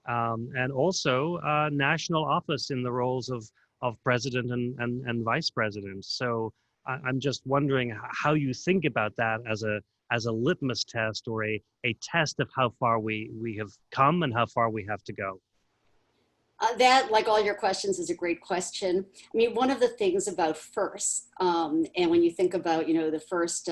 and also national office in the roles of president and vice president. So I'm just wondering how you think about that as a litmus test or a test of how far we have come and how far we have to go. That, like all your questions, is a great question. I mean, one of the things about firsts, and when you think about, the first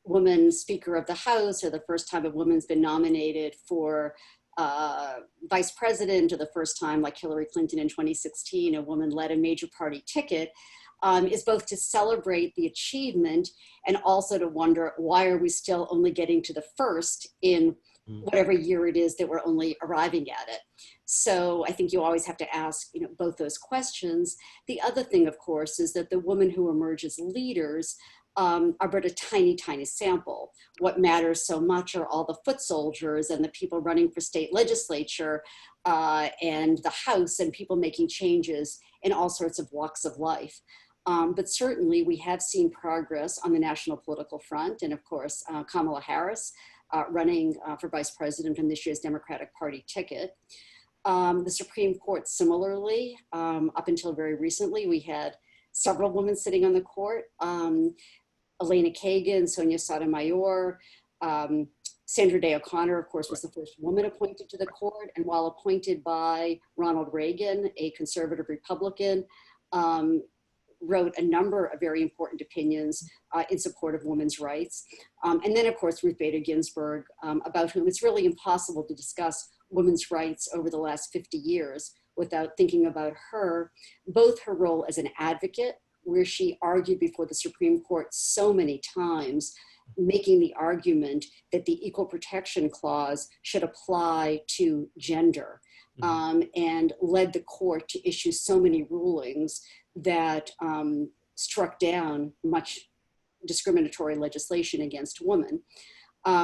woman Speaker of the House, or the first time a woman's been nominated for vice president, or the first time, like Hillary Clinton in 2016, a woman led a major party ticket, is both to celebrate the achievement and also to wonder, why are we still only getting to the first in whatever year it is that we're only arriving at it. So I think you always have to ask, both those questions. The other thing, of course, is that the women who emerge as leaders are but a tiny, tiny sample. What matters so much are all the foot soldiers and the people running for state legislature and the House and people making changes in all sorts of walks of life. But certainly we have seen progress on the national political front. And of course, Kamala Harris running for vice president on this year's Democratic Party ticket. The Supreme Court, similarly, up until very recently, we had several women sitting on the court. Elena Kagan, Sonia Sotomayor, Sandra Day O'Connor, of course, was the first woman appointed to the court. And while appointed by Ronald Reagan, a conservative Republican, wrote a number of very important opinions in support of women's rights. And then, of course, Ruth Bader Ginsburg, about whom it's really impossible to discuss women's rights over the last 50 years without thinking about her, both her role as an advocate, where she argued before the Supreme Court so many times, making the argument that the Equal Protection Clause should apply to gender, and led the court to issue so many rulings that struck down much discriminatory legislation against women.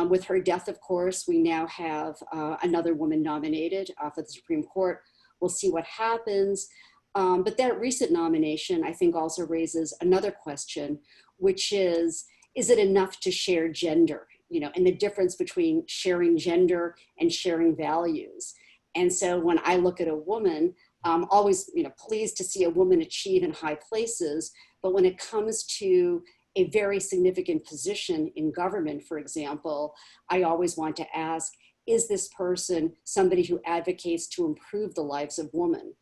With her death, of course, we now have another woman nominated for the Supreme Court. We'll see what happens. But that recent nomination, I think, also raises another question, which is it enough to share gender, and the difference between sharing gender and sharing values. And so when I look at a woman, I'm always, pleased to see a woman achieve in high places. But when it comes to a very significant position in government, for example, I always want to ask, is this person somebody who advocates to improve the lives of women?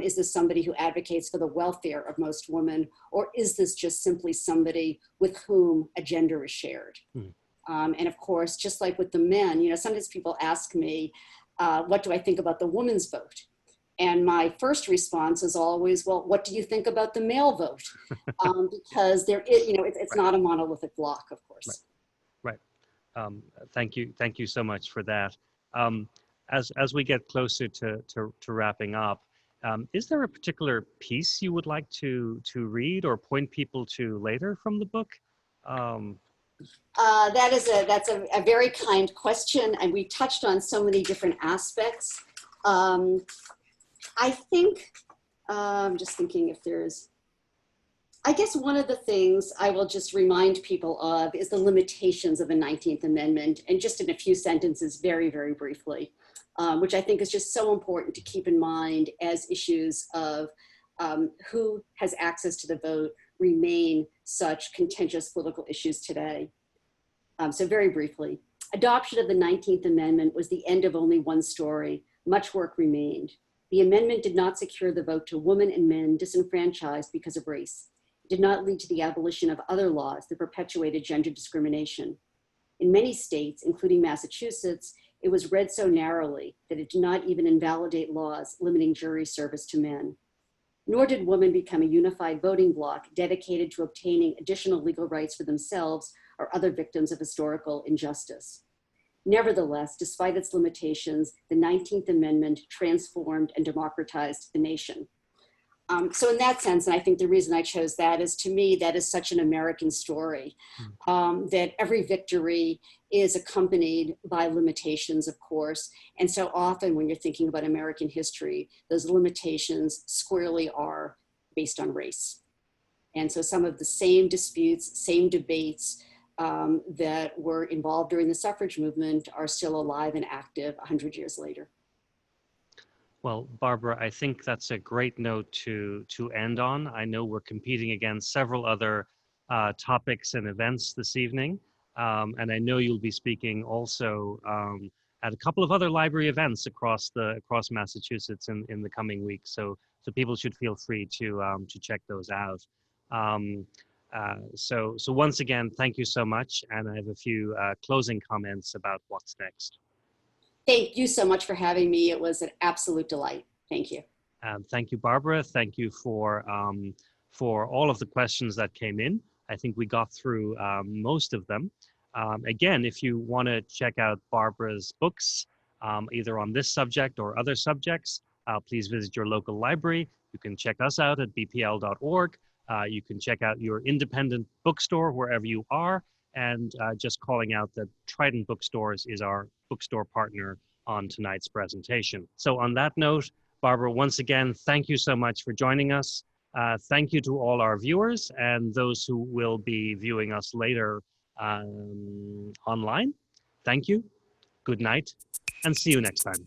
Is this somebody who advocates for the welfare of most women? Or is this just simply somebody with whom a gender is shared? And of course, just like with the men, sometimes people ask me, what do I think about the women's vote? And my first response is always, well, what do you think about the male vote? Because there is, it's not a monolithic block, of course. Right. Thank you so much for that. As we get closer to wrapping up, is there a particular piece you would like to read or point people to later from the book? That's a very kind question, and we touched on so many different aspects. I think, I'm just thinking if there's, I guess one of the things I will just remind people of is the limitations of the 19th Amendment, and just in a few sentences, very, very briefly, which I think is just so important to keep in mind as issues of who has access to the vote remain such contentious political issues today. So very briefly, adoption of the 19th Amendment was the end of only one story. Much work remained. The amendment did not secure the vote to women and men disenfranchised because of race. It did not lead to the abolition of other laws that perpetuated gender discrimination. In many states, including Massachusetts, it was read so narrowly that it did not even invalidate laws limiting jury service to men. Nor did women become a unified voting bloc dedicated to obtaining additional legal rights for themselves or other victims of historical injustice. Nevertheless, despite its limitations, the 19th Amendment transformed and democratized the nation. So in that sense, and I think the reason I chose that is, to me, that is such an American story, that every victory is accompanied by limitations, of course. And so often when you're thinking about American history, those limitations squarely are based on race. And so some of the same disputes, same debates that were involved during the suffrage movement are still alive and active 100 years later. Well, Barbara, I think that's a great note to end on. I know we're competing against several other topics and events this evening. And I know you'll be speaking also at a couple of other library events across Massachusetts in the coming weeks. So people should feel free to check those out. So once again, thank you so much. And I have a few closing comments about what's next. Thank you so much for having me. It was an absolute delight. Thank you. Thank you, Barbara. Thank you for all of the questions that came in. I think we got through most of them. Again, if you want to check out Barbara's books, either on this subject or other subjects, please visit your local library. You can check us out at bpl.org. You can check out your independent bookstore wherever you are, and just calling out that Trident Bookstores is our bookstore partner on tonight's presentation. So on that note, Barbara, once again, thank you so much for joining us. Thank you to all our viewers and those who will be viewing us later online. Thank you, good night, and see you next time.